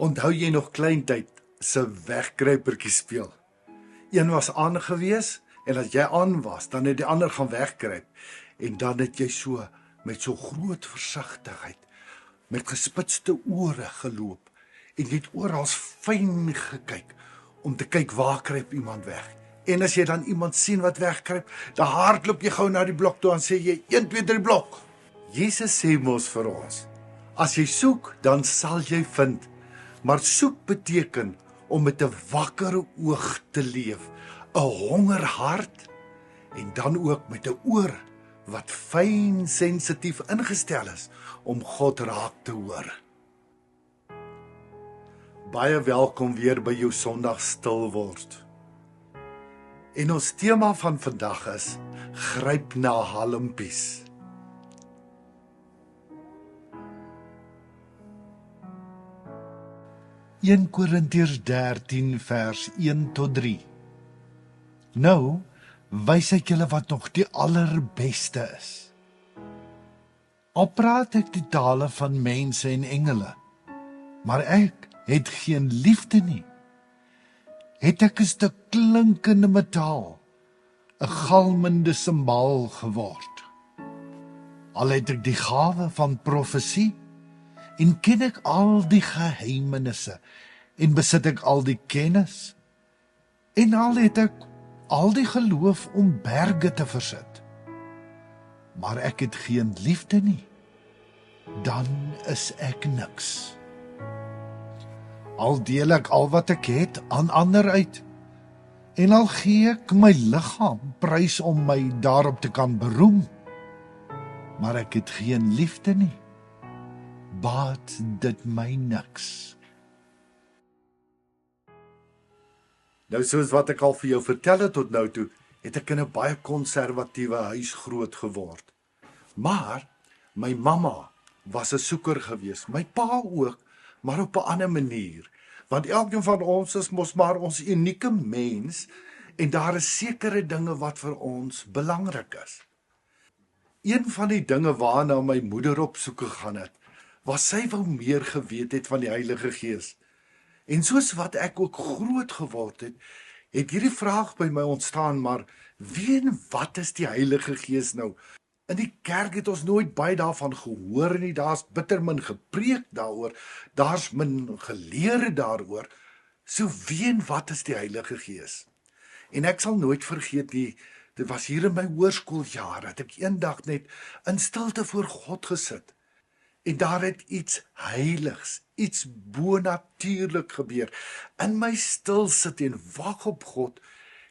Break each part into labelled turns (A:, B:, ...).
A: Onthou jy nog kleintyd se wegkruipertjie speel? Een was aangewees en as jy aan was, dan het die ander gaan wegkruip en dan het jy so met so groot versigtigheid met gespitste ore geloop en jy het oral fyn gekyk om te kyk waar kruip iemand weg. En as jy dan iemand sien wat wegkruip, dan hardloop jy gou na die blok toe en sê jy 1 2 3 blok. Jesus sê mos vir ons, as jy soek, dan sal jy vind. Maar soek beteken om met 'n wakker oog te leef, 'n honger hart en dan ook met 'n oor wat fyn sensitief ingestel is om God raak te hoor. Baie welkom weer by jou Sondag stil word. En ons tema van vandag is gryp na halmpies. (1 Korintiërs 13 vers 1 tot 3). Nou wys ek julle wat nog die allerbeste is. Al praat ek die tale van mense en engele, maar ek het geen liefde nie. Het ek 'n stuk klinkende metaal, 'n galmende simbaal geword. Al het ek die gawe van profesie en ken ek al die geheimenisse en besit ek al die kennis en al het ek al die geloof om berge te versit, maar ek het geen liefde nie, dan is ek niks. Al deel ek al wat ek het aan ander uit en al gee ek my liggaam prys om my daarop te kan beroem, maar ek het geen liefde nie, baat dit my niks. Nou soos wat ek al vir jou vertel het tot nou toe, het ek in 'n baie konservatiewe huis groot geword. Maar my mamma was 'n soeker geweest, my pa ook, maar op 'n ander manier. Want elkeen van ons is mos maar ons unieke mens en daar is sekere dinge wat vir ons belangrik is. Een van die dinge waarna my moeder op soek gegaan het, was sy wou meer geweet het van die Heilige Gees. En soos wat ek ook groot geword het, het hierdie vraag by my ontstaan, maar wie en wat is die Heilige Gees nou? In die kerk het ons nooit baie daarvan gehoor nie, daar's bitter min gepreek daaroor, daar's min geleer daaroor. So wie en wat is die Heilige Gees? En ek sal nooit vergeet nie, dit was hier in my hoërskooljare, dat ek eendag net in stilte voor God gesit. En daar het iets heiligs, iets bonatuurlik gebeur. In my stil sit en wag op God,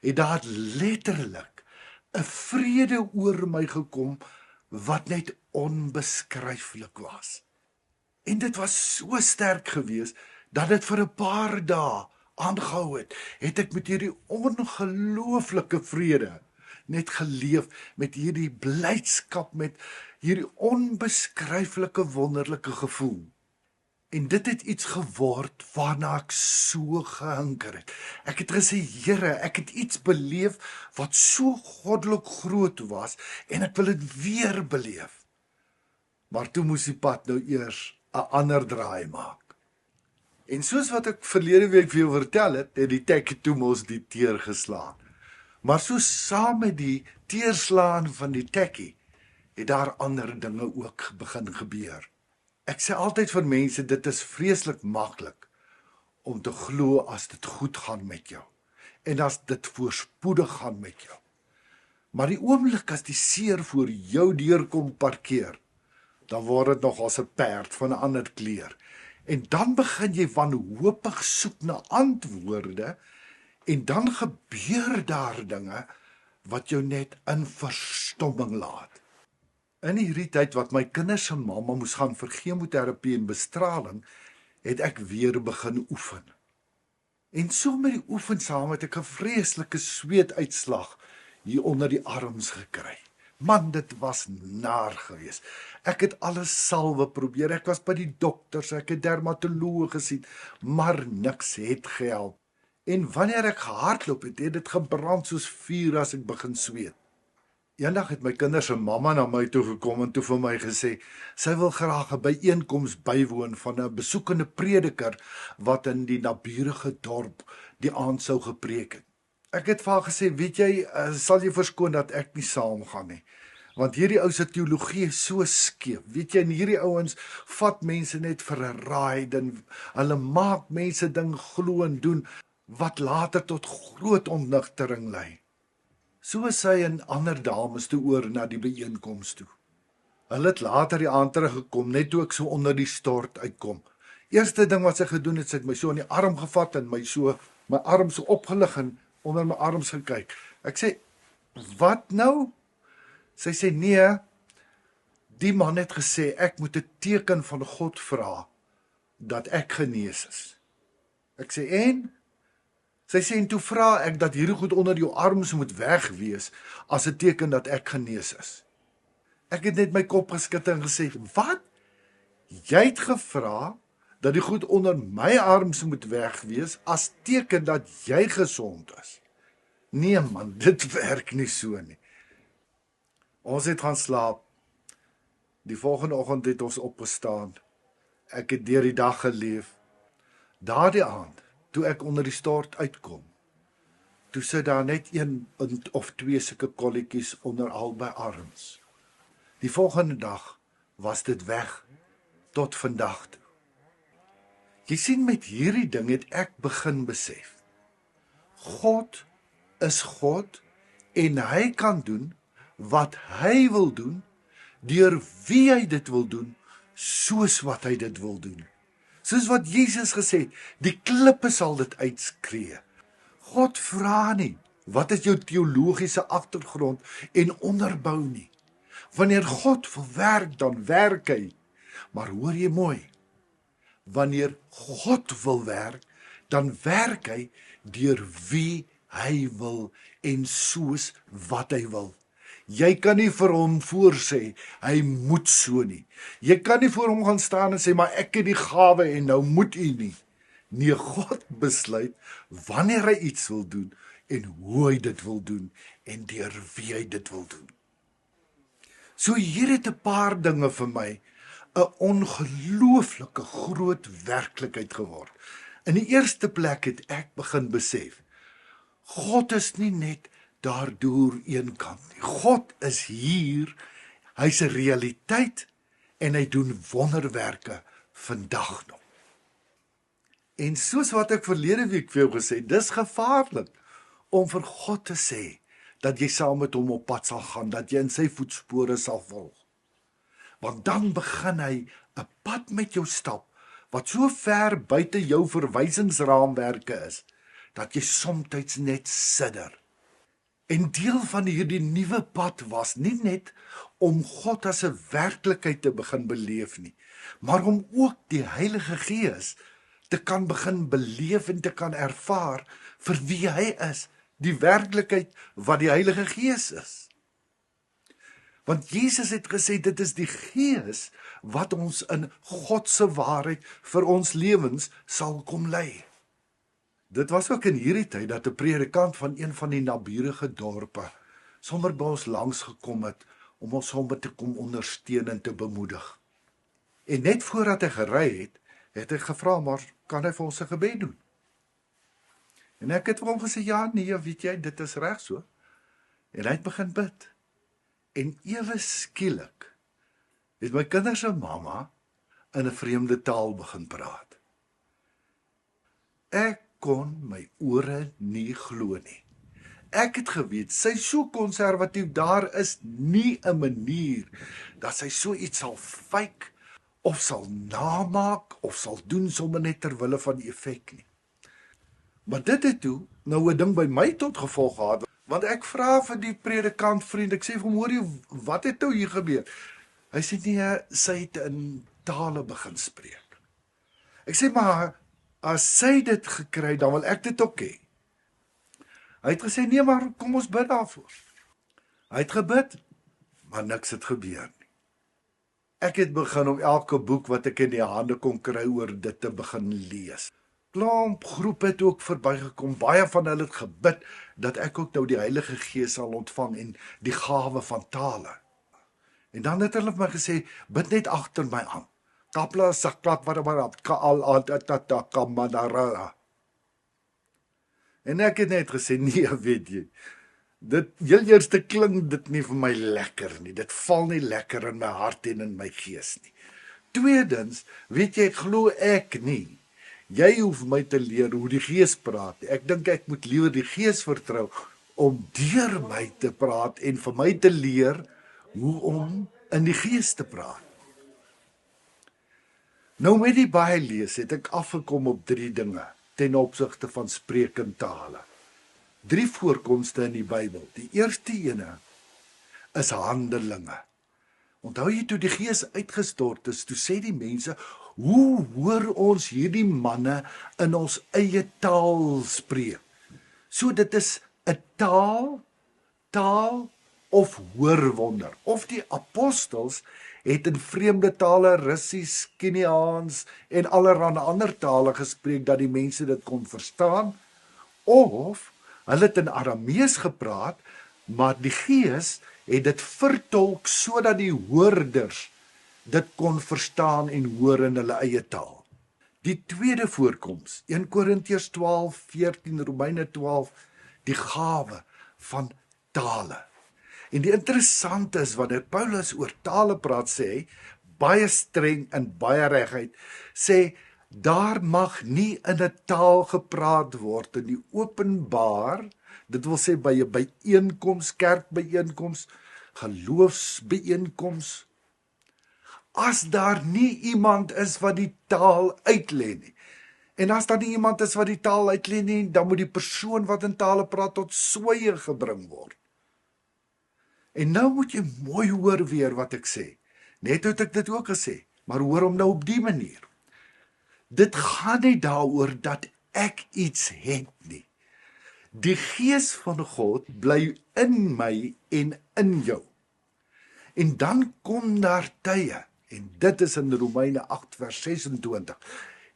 A: het daar letterlik 'n vrede oor my gekom, wat net onbeskryflik was. En dit was so sterk geweest, dat dit vir 'n paar dae aangehou het. Het ek met hierdie ongelooflike vrede net geleef, met hierdie blydskap, met hierdie onbeskryflike wonderlike gevoel. En dit het iets geword waarna ek so gehinker het. Ek het gesê, Here, ek het iets beleef wat so goddelik groot was en ek wil dit weer beleef. Maar toe moes die pad nou eers 'n ander draai maak. En soos wat ek verlede week vir jou vertel het, het die tekkie toe mos die teer geslaan. Maar so saam met die teerslaan van die tekkie, het daar ander dinge ook begin gebeur. Ek sê altyd vir mense, dit is vreeslik maklik om te glo as dit goed gaan met jou en as dit voorspoedig gaan met jou. Maar die oomblik as die seer voor jou deur kom parkeer, dan word dit nog as 'n perd van 'n ander kleur. En dan begin jy wanhoopig soek na antwoorde en dan gebeur daar dinge wat jou net in verstomming laat. In hierdie tyd wat my kinders se mamma moes gaan vir chemoterapie en bestraling, het ek weer begin oefen. En so met die oefen saam het ek 'n vreeslike sweetuitslag hier onder die arms gekry. Man, dit was naar geweest. Ek het alles salwe probeer, ek was by die dokters, ek het dermatologe gesien, maar niks het gehelp. En wanneer ek gehardloop het, het dit gebrand soos vuur as ek begin sweet. Eendag het my kinders se mamma na my toe gekom en toe vir my gesê, sy wil graag 'n byeenkoms bywoon van 'n besoekende prediker wat in die naburige dorp die aand sou gepreek het. Ek het vir haar gesê, weet jy, sal jy verskoon dat ek nie saamgaan nie. Want hierdie ou se teologie is so skeef. Weet jy, en hierdie ouens vat mense net vir 'n ride en hulle maak mense ding glo en doen wat later tot groot ontnigtering lei. So is sy en ander dames toe oor na die byeenkoms toe. Hulle het later die aand teruggekom, net toe ek so onder die stort uitkom. Eerste ding wat sy gedoen het, sy het my so in die arm gevat en my arm so opgelig en onder my arms gekyk. Ek sê, wat nou? Sy sê, nee, die man het gesê, ek moet 'n teken van God vra, dat ek genees is. Ek sê, en? Sy sê, en toe vra ek dat hierdie goed onder jou arms moet wegwees, as 'n teken dat ek genees is. Ek het net my kop geskit en gesê, wat? Jy het gevra, dat die goed onder my arms moet wegwees, as teken dat jy gesond is. Nee man, dit werk nie so nie. Ons het gaan slaap. Die volgende oggend het ons opgestaan. Ek het deur die dag geleef. Daardie aand, toe ek onder die stort uitkom, toe sit daar net 1 of 2 sulke kolletjies onder albei arms. Die volgende dag was dit weg, tot vandag toe. Jy sien, met hierdie ding het ek begin besef. God is God en hy kan doen wat hy wil doen, deur wie hy dit wil doen, soos wat hy dit wil doen. Soos wat Jesus gesê het, die klippe sal dit uitskree. God vra nie, wat is jou teologiese agtergrond en onderbou nie. Wanneer God wil werk, dan werk hy. Maar hoor jy mooi, wanneer God wil werk, dan werk hy deur wie hy wil en soos wat hy wil. Jy kan nie vir hom voorsê, hy moet so nie. Jy kan nie voor hom gaan staan en sê, maar ek het die gawe en nou moet u nie. Nee, God besluit wanneer hy iets wil doen en hoe hy dit wil doen en deur wie hy dit wil doen. So hier het 'n paar dinge vir my 'n ongelooflike groot werklikheid geword. In die eerste plek het ek begin besef, God is nie net daardoor eenkant nie. God is hier, hy's 'n realiteit en hy doen wonderwerke vandag nog. En soos wat ek verlede week vir jou gesê, dis gevaarlik om vir God te sê dat jy saam met hom op pad sal gaan, dat jy in sy voetspore sal volg. Want dan begin hy 'n pad met jou stap, wat so ver buite jou verwysingsraamwerke is, dat jy soms net sidder. En deel van hierdie nuwe pad was nie net om God as 'n werklikheid te begin beleef nie, maar om ook die Heilige Gees te kan begin beleef en te kan ervaar vir wie hy is, die werklikheid wat die Heilige Gees is. Want Jesus het gesê, dit is die Gees wat ons in God se waarheid vir ons lewens sal kom lei. Dit was ook in hierdie tyd dat 'n predikant van een van die naburige dorpe sommer by ons langs gekom het om ons sommer te kom ondersteun en te bemoedig. En net voordat hy gery het hy gevra, maar kan hy vir ons 'n gebed doen? En ek het vir hom gesê, ja, nee, weet jy, dit is reg so. En hy het begin bid. En ewe skielik het my kinders se mamma in 'n vreemde taal begin praat. Ek kon my ore nie glo nie. Ek het geweet, sy is so konservatief, daar is nie 'n manier dat sy so iets sal fake, of sal namaak, of sal doen sommer net ter wille van die effek nie. Maar dit het toe nou 'n ding by my tot gevolg gehad, want ek vra vir die predikant vriend, ek sê vir hom, hoor jy, wat het nou hier gebeur? Hy sê, nee, sy het in tale begin spreek. Ek sê, maar as sy dit gekry, dan wil ek dit ook hê. Hy het gesê, nee, maar kom ons bid daarvoor. Hy het gebid, maar niks het gebeur nie. Ek het begin om elke boek wat ek in die hande kon kry oor dit te begin lees. Klomp groepe het ook verbygekom. Baie van hulle het gebid dat ek ook nou die Heilige Gees sal ontvang en die gawe van tale. En dan het hulle vir my gesê, bid net agter my aan. Kapla saklat wat ka al kamadara. En ek het net gesê, nee, weet jy. Dit heel eerste klink dit nie vir my lekker nie. Dit val nie lekker in my hart en in my gees nie. Tweedens, weet jy, glo ek nie. Jy hoef my te leer hoe die Gees praat. Ek dink ek moet liewer die Gees vertrou om deur my te praat en vir my te leer hoe om in die Gees te praat. Nou met die baie lees het ek afgekom op 3 dinge ten opsigte van sprekende tale. 3 voorkomste in die Bybel. Die eerste ene is Handelinge. Onthou jy toe die Gees uitgestort is, toe sê die mense, hoe hoor ons hierdie manne in ons eie taal spreek? So dit is 'n taal of hoorwonder. Of die apostels het in vreemde tale, Russies, Keniaans en allerlei ander tale gespreek dat die mense dit kon verstaan, of hulle het in Aramees gepraat, maar die Gees het dit vertolk sodat die hoorders dit kon verstaan en hoor in hulle eie taal. Die tweede voorkoms, 1 Korintiërs 12:14, Romeine 12, die gawe van tale. En die interessante is wanneer Paulus oor tale praat, sê hy, baie streng en baie reguit, sê, daar mag nie in 'n taal gepraat word in die openbaar, dit wil sê by 'n byeenkoms, kerkbyeenkoms, geloofsbyeenkoms, as daar nie iemand is wat die taal uitlê nie. En as daar nie iemand is wat die taal uitlê nie, dan moet die persoon wat in tale praat tot swye gebring word. En nou moet jy mooi hoor weer wat ek sê. Net het ek dit ook gesê, maar hoor hom nou op die manier. Dit gaan nie daaroor dat ek iets het nie. Die Gees van God bly in my en in jou. En dan kom daar tye, en dit is in Romeine 8 vers 26,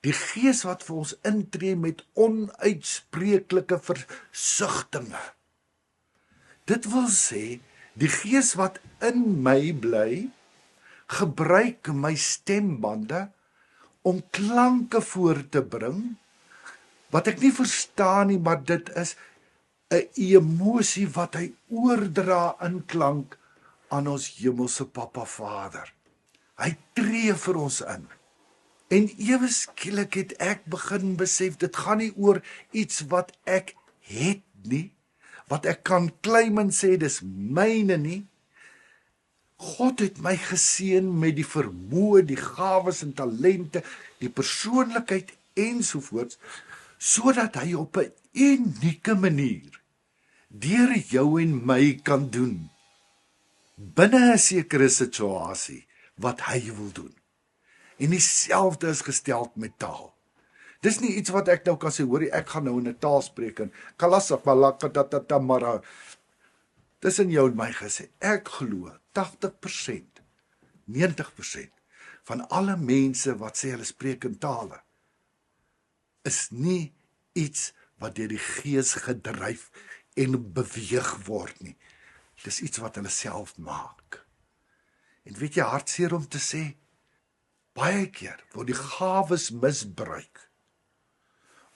A: die Gees wat vir ons intree met onuitspreeklike versigtinge. Dit wil sê, die Gees wat in my bly, gebruik my stembande om klanke voor te bring, wat ek nie verstaan nie, maar dit is 'n emosie wat hy oordra in klank aan ons hemelse Papa Vader. Hy tree vir ons in. En ewe skielik het ek begin besef, dit gaan nie oor iets wat ek het nie, wat ek kan claim en sê, dis myne nie. God het my geseën met die vermoë, die gawes en talente, die persoonlikheid ensovoorts, sodat hy op 'n unieke manier deur jou en my kan doen, binne 'n sekere situasie, wat hy wil doen. En dieselfde is gesteld met taal. Dis nie iets wat ek nou kan sê, hoorie, ek gaan nou in 'n taal spreek en kalasapalakatatamara. Dis in jou en my gesê. Ek glo 80%, 90% van alle mense wat sê hulle spreek in tale, is nie iets wat deur die Gees gedryf en beweeg word nie. Dis iets wat hulle self maak. En weet jy, hartseer om te sê, baie keer word die gawes misbruik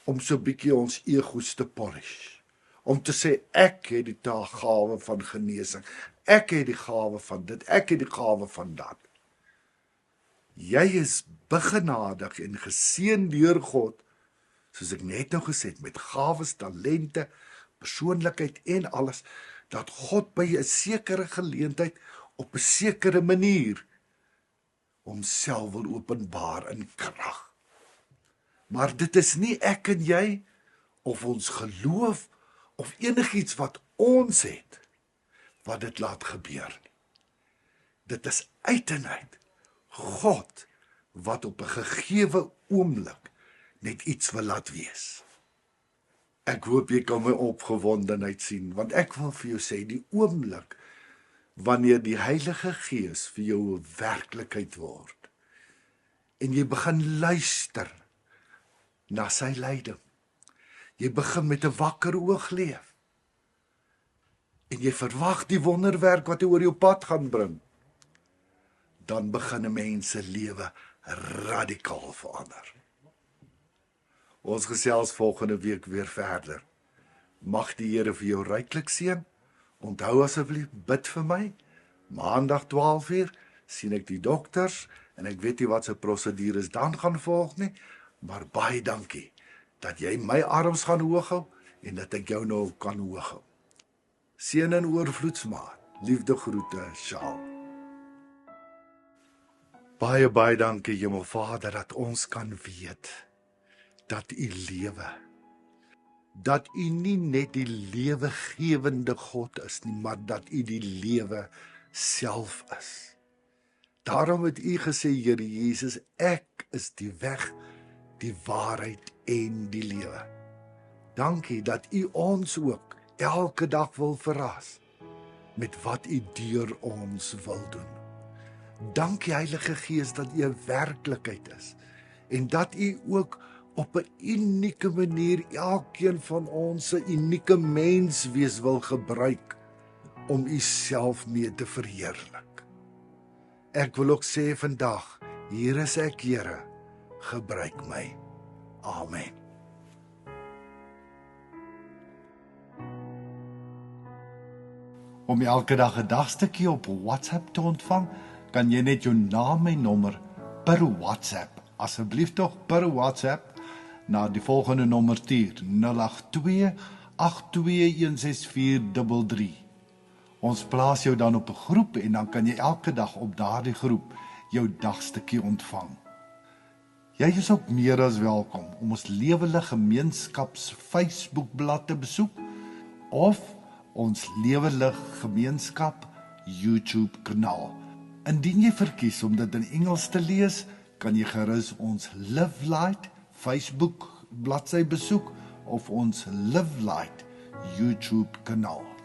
A: om so 'n bietjie ons egos te polish. Om te sê, ek het die gawe van genesing, ek het die gawe van dit, ek het die gawe van dat. Jy is begenadig en geseën deur God, soos ek net nou gesê het, met gawes, talente, persoonlikheid en alles, dat God by 'n sekere geleentheid op 'n sekere manier homself wil openbaar in krag. Maar dit is nie ek en jy, of ons geloof, of enigiets wat ons het, wat dit laat gebeur nie. Dit is uit en uit God, wat op 'n gegeewe oomblik net iets wil laat wees. Ek hoop jy kan my opgewondenheid sien, want ek wil vir jou sê, die oomblik, wanneer die Heilige Gees vir jou 'n werklikheid word, en jy begin luister na sy lyding. Jy begin met 'n wakker oog leef. En jy verwag die wonderwerk wat hy oor jou pad gaan bring. Dan begin 'n mens se lewe radikaal verander. Ons gesels volgende week weer verder. Mag die Here vir jou ryklik seën. Onthou asseblief, bid vir my. Maandag 12:00 sien ek die dokters en ek weet nie wat se prosedures dan gaan volg nie, maar baie dankie dat jy my arms gaan hoog hou en dat ek jou nou kan hoog hou. Seën en oorvloedsmaat. Liefde groete, Shaal. Baie dankie, Hemelvader, dat ons kan weet dat U lewe, dat U nie net die lewegewende God is nie, maar dat U die lewe self is. Daarom het U gesê, Here Jesus, ek is die weg, die waarheid en die lewe. Dankie dat U ons ook elke dag wil verras met wat U deur ons wil doen. Dankie Heilige Gees dat U 'n werklikheid is en dat U ook op 'n unieke manier elkeen van ons 'n unieke menswees wil gebruik om U self mee te verheerlik. Ek wil ook sê vandag, hier is ek, Here, gebruik my. Amen. Om elke dag 'n dagstukkie op WhatsApp te ontvang, kan jy net jou naam en nommer per WhatsApp, asseblief tog per WhatsApp, na die volgende nommer stuur, 082-8216433. Ons plaas jou dan op 'n groep en dan kan jy elke dag op daardie groep jou dagstukkie ontvang. Jy is ook meer as welkom om ons Lewende Gemeenskaps Facebookblad te besoek of ons Lewende Gemeenskap YouTube kanaal. Indien jy verkies om dit in Engels te lees, kan jy gerus ons Live Light Facebook bladsy besoek of ons Live Light YouTube kanaal.